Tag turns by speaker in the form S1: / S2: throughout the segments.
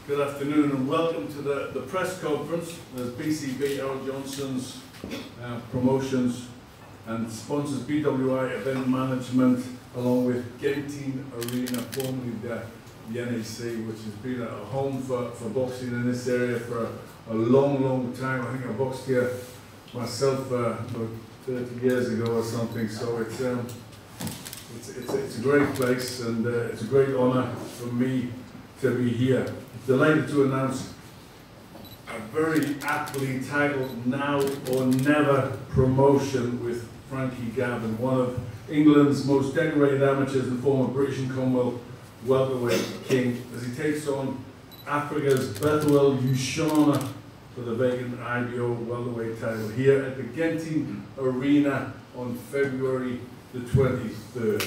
S1: Good afternoon and welcome to the press conference. There's BCB, Al Johnson's promotions and sponsors BWI Event Management along with Genting Arena, formerly the NEC, which has been a home for boxing in this area for a long time. I think I boxed here myself about 30 years ago or something, so it's a great place and it's a great honour for me to be here. Delighted to announce a very aptly titled Now or Never promotion with Frankie Gavin, one of England's most decorated amateurs and former British and Commonwealth welterweight king, as he takes on Africa's Bethwell Ushana for the vacant IBO welterweight title here at the Genting Arena on February the 23rd.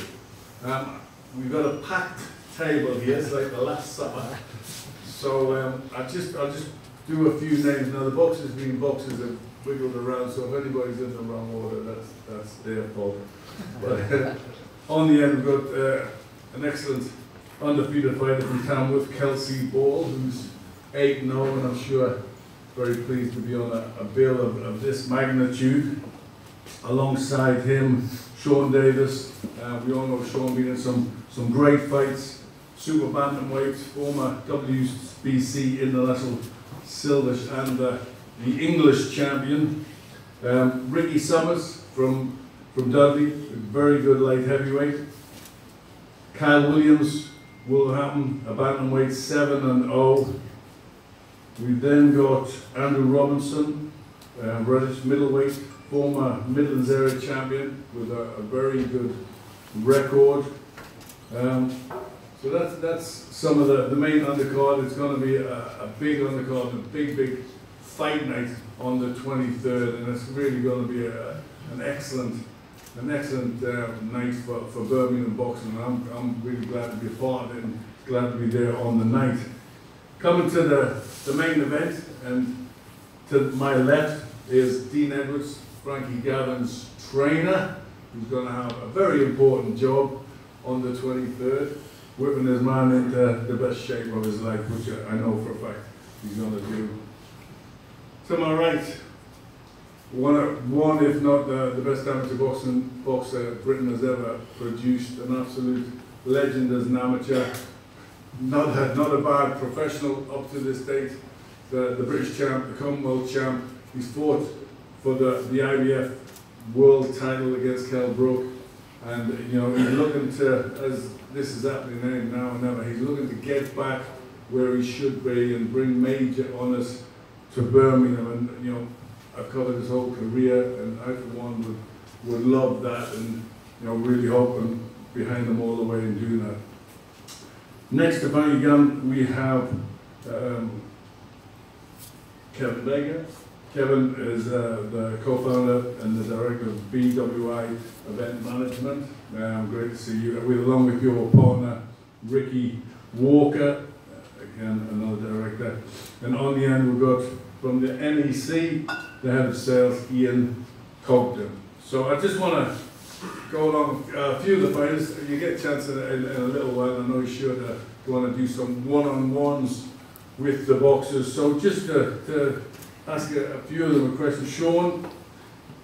S1: We've got a packed table here, it's like the Last Supper. So I'll just do a few names. Now the boxers being boxers have wiggled around, so if anybody's in the wrong order, that's their fault. But on the end we've got an excellent undefeated fighter from Tamworth, Kelsey Ball, who's 8-0 and I'm sure very pleased to be on a bill of this magnitude. Alongside him, Sean Davis. We all know Sean being in some great fights. Super bantamweight, former WBC international silver and the English champion. Ricky Summers from Dudley, a very good light heavyweight. Kyle Williams, Wolverhampton, a bantamweight, 7-0. We've then got Andrew Robinson, Reddish middleweight, former Midlands area champion with a very good record. So that's some of the main undercard. It's going to be a big undercard, a big fight night on the 23rd, and it's really going to be an excellent night for Birmingham boxing. I'm really glad to be a part of it and glad to be there on the night. Coming to the main event, and to my left is Dean Edwards, Frankie Gavin's trainer, who's going to have a very important job on the 23rd, whipping his man into the best shape of his life, which I know for a fact he's going to do. To my right, one if not the best amateur boxer Britain has ever produced, an absolute legend as an amateur. Not a bad professional up to this date. The British champ, the Commonwealth champ. He's fought for the IBF world title against Kell Brook, and you know he's looking to, as this is happening now and never, he's looking to get back where he should be and bring major honours to Birmingham. And you know, I've covered his whole career, and I for one would love that, and you know really hope I'm behind him all the way in doing that. Next to Frankie Gavin, we have Kevin Baker. Kevin is the co-founder and the director of BWI Event Management. Great to see you. Along with your partner, Ricky Walker, again another director. And on the end we've got from the NEC, the head of sales, Ian Cogden. So I just want to go along a few of the fighters. You get a chance in a little while. I know you're sure to want to do some one-on-ones with the boxers. So just to ask a few of them a question. Sean,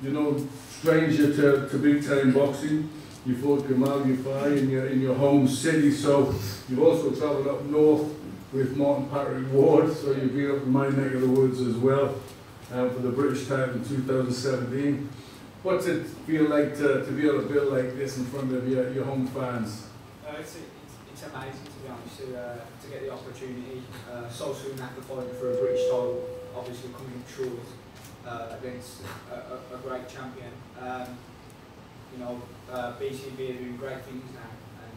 S1: you know, stranger to big-time boxing. You fought Kamal Yufai in your home city, so you've also travelled up north with Martin Patrick Ward, so you've been up in my neck of the woods as well for the British title in 2017. What's it feel like to be on a bill like this in front of your home fans?
S2: It's amazing, to be honest, to get the opportunity so soon after fighting for a British title, obviously coming short against a great champion. You know, BCB are doing great things now, and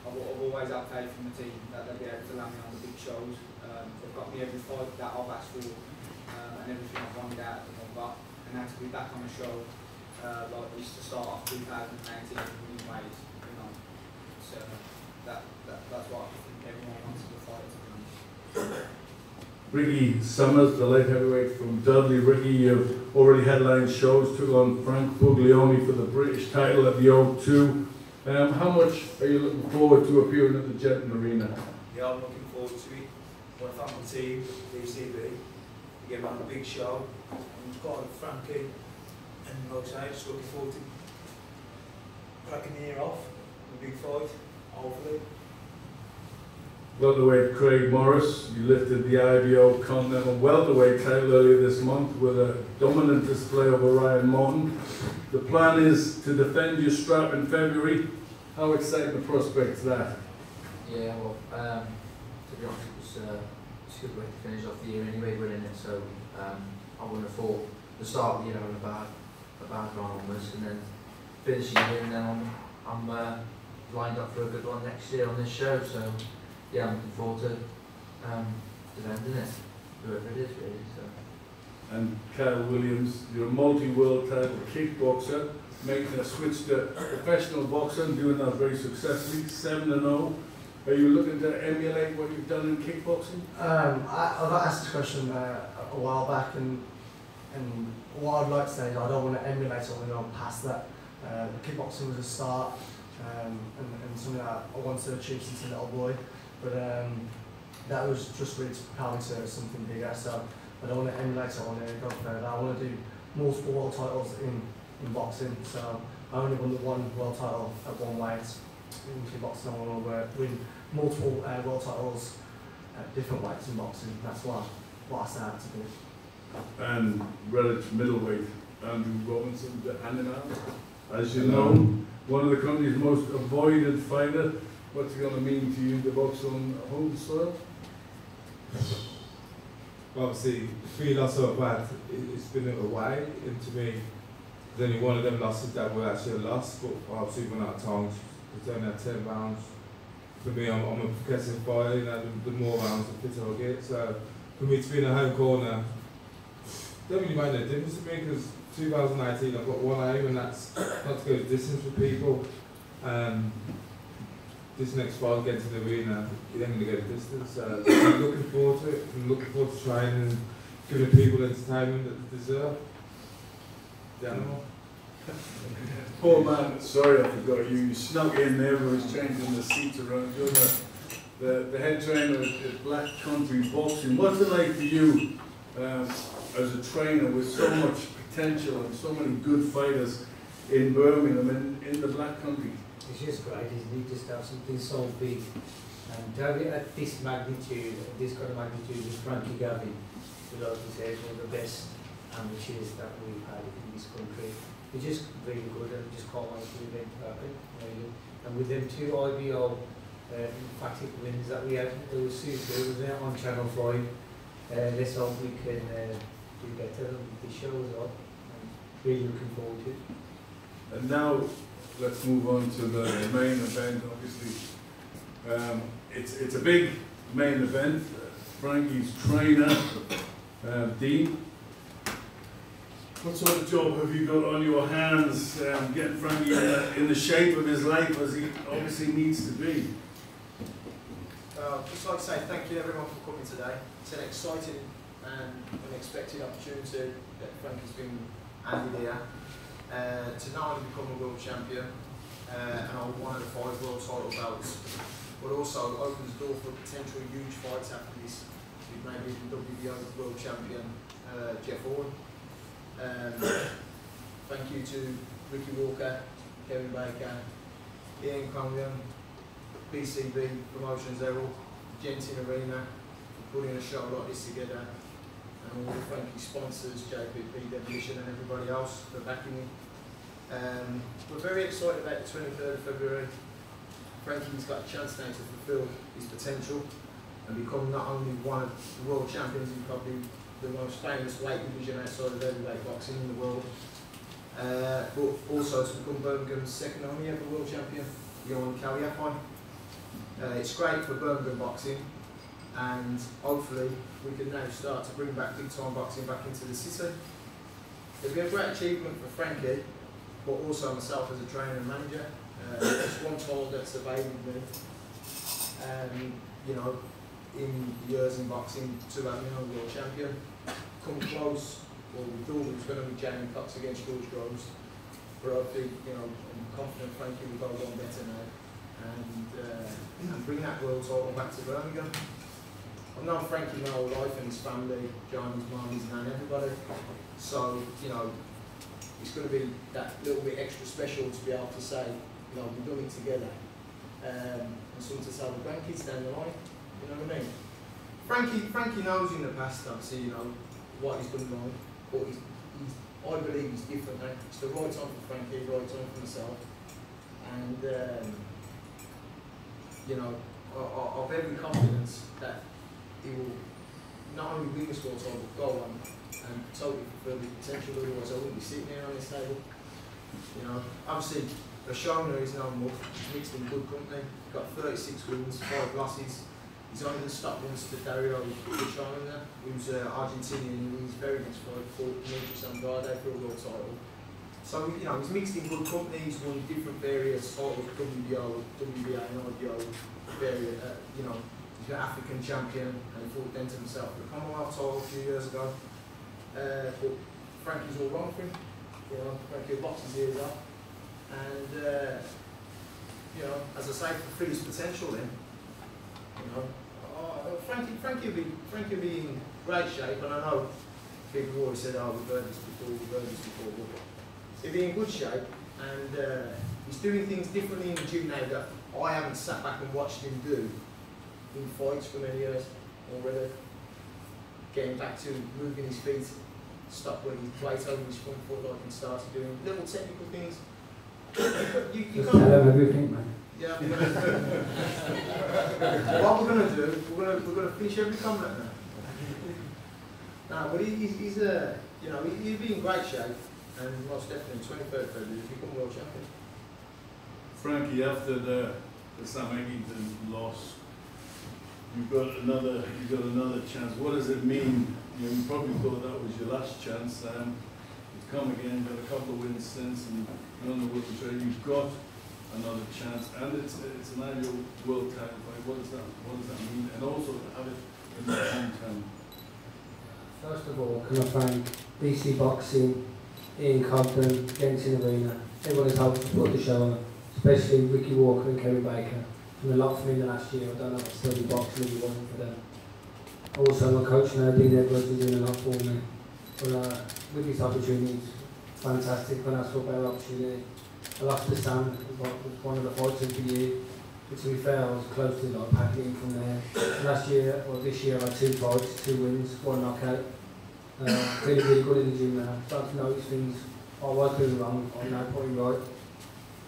S2: I've always had faith in the team that they'll be able to land me on the big shows. They've got me every fight that I've asked for, and everything I've wanted out of them I've got, and now to be back on the show like we used to start off 2019 winning ways, you know, it's, that's what I think everyone wants to fight, to be honest.
S1: Ricky Summers, the light heavyweight from Dudley. Ricky, you've already headlined shows, took on Frank Buglioni for the British title at the O2. How much are you looking forward to appearing at the Genting Arena?
S2: Yeah, I'm looking forward to it.
S3: I want to thank my team, BCB, to give them a big show. And got Frankie and most I just looking forward to cracking the year off, a big fight, hopefully.
S1: Welterweight Craig Morris, you lifted the IBO Continental Welterweight title earlier this month with a dominant display over Ryan Morton. The plan is to defend your strap in February. How exciting the prospect is that?
S4: Yeah, well, to be honest, it's a good way to finish off the year anyway, winning it. So I wouldn't have thought the start of the year having a bad run onwards, and then finishing the year, and then I'm lined up for a good one next year on this show. So yeah, I'm looking forward to defending it, whoever it is really. So.
S1: And Kyle Williams, you're a multi-world title kickboxer, making a switch to professional boxer and doing that very successfully, 7-0. Are you looking to emulate what you've done in kickboxing?
S5: I got asked this question a while back, and what I'd like to say is I don't want to emulate something on past that. Kickboxing was a start, and something that I wanted to achieve since a little boy, but that was just really to propel me to something bigger. So I don't want to emulate it, I want to go further. I want to do multiple world titles in boxing, so I only won the one world title at one weight. In kickboxing, I want to win multiple world titles at different weights in boxing. That's what I set out to do.
S1: And relative middleweight, Andrew Robinson, the hand in hand. As you know, one of the country's most avoided fighter. What's it going to mean to you to box on home soil?
S6: Obviously, 3 losses so bad, it's been a way, and to me, there's only one of them losses that were actually a loss, but obviously when out of time, it's only at 10 rounds. For me, I'm a progressive fighter, you know, the more rounds, the fitter I get. So for me to be in a home corner, don't really make no difference to me, because 2019 I've got one aim, and that's not to go the distance with people. This next fight, get to the arena, you're then going to go the distance. So I'm looking forward to it. I'm looking forward to training and giving people entertainment that they deserve. The animal.
S1: Poor man, sorry I forgot you. You snuck in there when I was changing the seats around. You're the head trainer at Black Country Boxing. What's it like for you as a trainer with so much potential and so many good fighters in Birmingham, in the Black Country?
S7: It's just great, isn't it? Just to have something so big and to have it at this magnitude, this kind of magnitude with Frankie Gavin, who like you said, one of the best amateurs that we've had in this country. It's just really good, and just can't wait for the event to happen. Really. And with them 2 IBO emphatic wins that we had, it was super good, wasn't it, on Channel 5. Let's hope we can do better with this show as well. And really looking forward to it.
S1: And now let's move on to the main event. Obviously, it's a big main event. Frankie's trainer, Dean. What sort of job have you got on your hands, getting Frankie in the shape of his life as he obviously needs to be?
S2: Just like to say thank you everyone for coming today. It's an exciting and unexpected opportunity that Frankie's been handed here to not only become a world champion and hold one of the 5 world title belts, but also opens the door for potential huge fights after this, with maybe the WBO world champion Jeff Horn. Thank you to Ricky Walker, Kevin Baker, Ian Congan, BCB Promotions, they're all gents in arena for putting a show like this together, and all the Frankie sponsors, JPP, Demolition and everybody else for backing me. We're very excited about the 23rd of February. Frankie's got a chance now to fulfil his potential and become not only one of the world champions, he's probably the most famous weight division outside of heavyweight boxing in the world, but also to become Birmingham's second only ever world champion, Johan Kaliafon. It's great for Birmingham boxing, and hopefully we can now start to bring back big time boxing back into the city. It'll be a great achievement for Frankie, but also myself as a trainer and manager. It's one title that's evaded me. You know, in years in boxing, to have been a world champion. Come close, well, we thought it was going to be Jamie Cox against George Groves, but I think, you know, I'm confident Frankie will go on better now and bring that world title back to Birmingham.
S8: I've known Frankie my whole life and his family, John, his mum, his nan, everybody. So, you know, it's going to be that little bit extra special to be able to say, you know, we've done it together. And something to tell the grandkids down the line, you know what I mean? Frankie knows in the past, obviously, you know, what he's done wrong, but I believe he's different now. It's the right time for Frankie, right time for myself. And, you know, I've every confidence that he will not only win this world title, but go on and totally fulfill his potential, otherwise I wouldn't be sitting here on this table. You know, obviously, Rashona is no more, he's mixed in good company, got 36 wins, 5 losses. He's only going to stop once to Dario Rashona, who's Argentinian, who's very much fight for Demetrius Andrade for a world title. So, you know, he's mixed in good company, he's won different various titles, WBO, WBA and IBO, you know, he's an African champion, and he fought then to himself the Commonwealth title a few years ago. But Frankie's all wrong for him, you know, Frankie will box his ears off. And, you know, as I say, for his potential then, you know, Frankie will be in great shape, and I know people always said, oh, we've heard this before, but he'll be in good shape, and he's doing things differently in the gym now that I haven't sat back and watched him do in fights for many years already. Getting back to moving his feet, stop when his weight over his front foot like he started doing little technical things. you
S7: Just tell him everything, man.
S8: Yeah, what we're going to do, we're going to finish every combat now. No, but he's you know, he'll be in great shape, and most definitely 23rd February he'll become world champion.
S1: Frankie, after the Sam Egington loss, you've got another chance. What does it mean? You know, you probably thought that was your last chance. You've come again, got a couple of wins since, and you're on the world trade. You've got another chance, and it's an annual world title fight. What does that mean? And also to have it in the hometown.
S7: First of all, can I thank BC Boxing, Ian Cobden, Genting Arena, everyone who's helped to put the show on, especially Ricky Walker and Kevin Baker. It's been a lot for me in the last year. I don't know if I'd still be boxing if it wasn't for them. Also, my coach now, Dean Edwards, is doing a lot for me. But with these opportunities, fantastic. When I saw a better opportunity, I lost to Sam, it was one of the fights of the year. But to be fair, I was close to like packing in from there. Last year, or this year, I had 2 fights, 2 wins, 1 knockout. Feeling really good in the gym now. Starting to notice things I was doing wrong, I'm now putting right.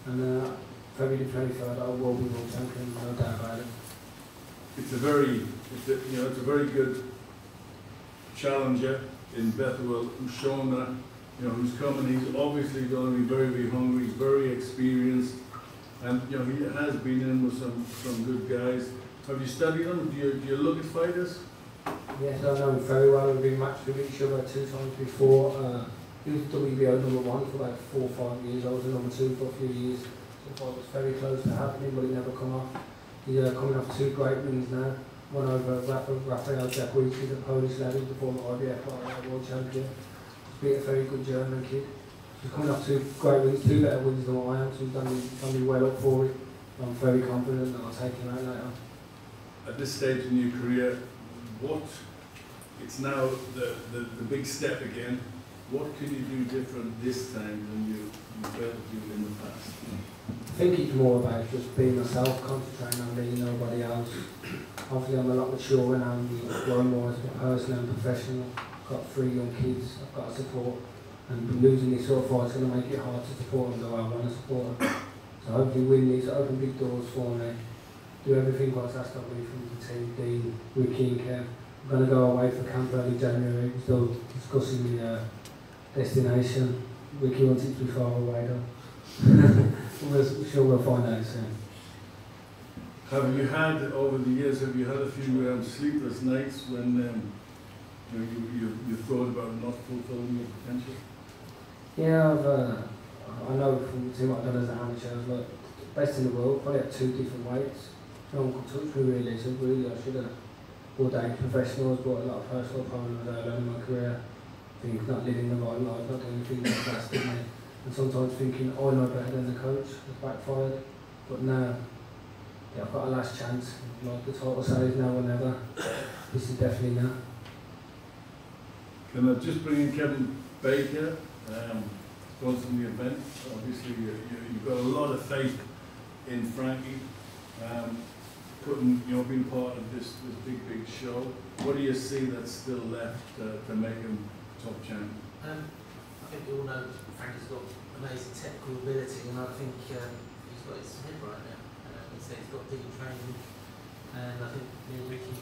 S7: And February 23rd, I will be world champion, no doubt about it.
S1: It's a very good challenger in Bethwell, Ushona, you know, who's coming. He's obviously going to be very, very hungry. He's very experienced, and you know he has been in with some good guys. Have you studied him? Do you look at fighters?
S7: Yes, I know him very well. We've been matched with each other 2 times before. He was WBO #1 for about 4 or 5 years. I was the #2 for a few years. So I was very close to happening, but it never come off. He's coming off 2 great wins now. One over Rafael Jacquicci, the Polish lad, the former IBF world champion. He's been a very good German kid. He's coming off 2 great wins, 2 better wins than what I am, so he's done me well up for it. I'm very confident that I'll take him out later.
S1: At this stage in your career, it's now the big step again. What can you do different this time than you failed to do in the past?
S7: I think it's more about just being myself, concentrating on me, nobody else. Obviously I'm a lot mature now, I'm growing more as a person and professional. I've got 3 young kids, I've got to support, and losing this sort of fight is going to make it hard to support them, though I want to support them. So hopefully win these, open big doors for me, do everything what's asked of me from the team, Dean, Ricky and Kev. I'm going to go away for camp early January, still discussing the destination. Ricky wants it to be far away though. I'm sure we'll find out soon.
S1: Have you had, over the years, a few sleepless nights when you thought about not fulfilling your potential?
S7: Yeah, I know from the team what I've done as an amateur, I was like best in the world, probably at 2 different weights. No one could touch me really, so really I should have ordained professionals, but a lot of personal problems early in my career. I think not living the right life, not doing things like that, didn't I? And sometimes thinking, I know better than the coach, has backfired. But now, yeah, I've got a last chance. Like the title says, now or never. This definitely not.
S1: Can I just bring in Kevin Baker, sponsoring the event? Obviously, you've got a lot of faith in Frankie, being part of this big show. What do you see that's still left to make him top champ?
S9: I think we all know Frankie's got amazing technical ability, and I think he's got his head right now. He's got deep training, and I think me and Ricky,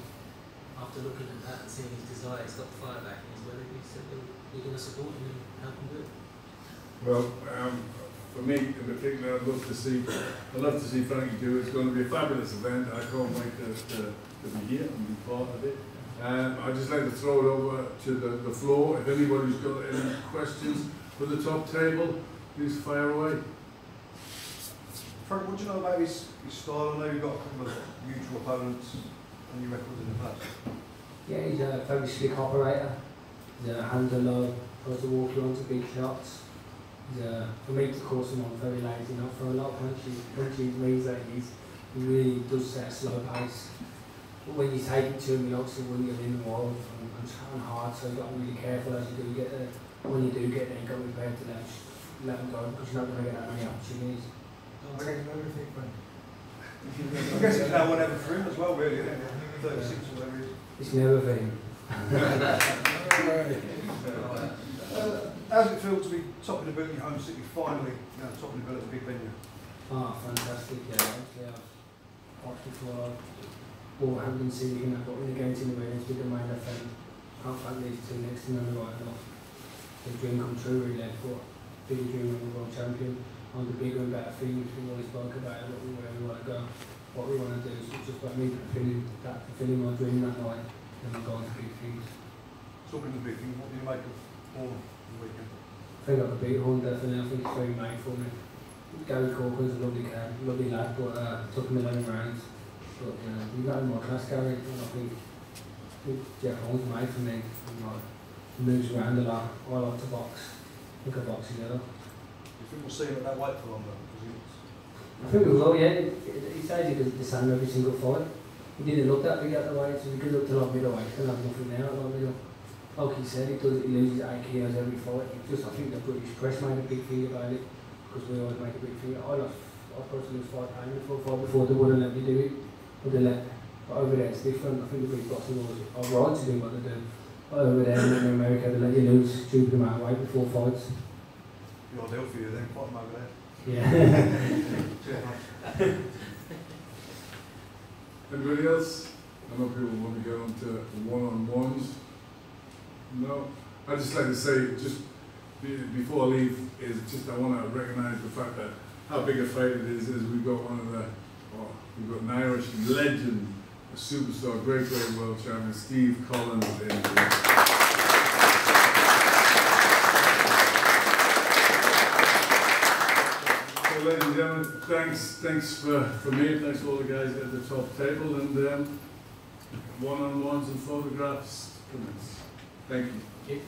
S9: after looking at that and seeing his desire, he's got the fire back in his belly. We said we're going to support him and help him do it.
S1: Well, for me in particular, I'd love to see Frankie do it. It's going to be a fabulous event. I can't wait to be here and be part of it. I'd just like to throw it over to the floor. If anybody's got any questions for the top table, please fire away.
S10: Frank, what do you know about his style? I know you've got a couple of mutual opponents on your record in the past.
S7: Yeah, he's a very slick operator. He's a handler low, tries to walk you onto big shots. For me to course him on very lazy, not for a lot of punches means that he really does set a slow pace. But when you take it to him, he likes to win you in the wall and hard, so you've got to be really careful as you do get there. When you do get there, you've got to be prepared to let him go, because you're not going to get that many opportunities.
S10: I guess it's now whatever for him as well, really, isn't it? 36 or whatever it is.
S7: It's never for him.
S10: How does it feel to be top of the bill in your home city, finally, top of the bill at a big venue?
S7: Oh, fantastic, yeah. Obviously, I've watched before Wolverhampton City and I've got in the games in the Wales with the main FM. Can't thank these two next to me on the right enough. The dream come true, really. I thought, bigger dream of the world champion. On the bigger and better things we always spoke about, where we want to go, what we want to do. So it's just about me fulfilling my dream that night, and I'm going to big things.
S10: Talking of big things, what do you make of Horn the weekend?
S7: I think I could beat Horn definitely. I think it's very made for me. Gary Corcoran's a lovely lad, but took him 11 rounds. But he's not in my class, Gary, and I think Jeff Horn's made for me. He moves around a lot. I like to box. I think I box together.
S10: Do you think we'll see him at that weight for longer?
S7: I think we will, yeah. He says he does the same every single fight. He didn't look that big at the weight, so he could look to like middleweight and have nothing there at like middle. Like he said, he loses 8 kilos every fight. I think the British press made a big thing about it, because we always make a big thing. I personally lose 5 pounds before they wouldn't let me do it. But over there it's different. I think the British boxing are right to do what they do. But over there in America, they let you lose a stupid amount of weight before fights.
S10: The ideal for you then, fight him over there.
S7: Yeah.
S1: Anybody else? I know people want to get on to one-on-ones. No? I'd just like to say, just before I leave, I want to recognise the fact that how big a fight it is we've got we've got an Irish legend, a superstar, great world champion, Steve Collins. So, ladies and gentlemen, thanks for me, thanks to all the guys at the top table, and one-on-ones and photographs commence. Thank you.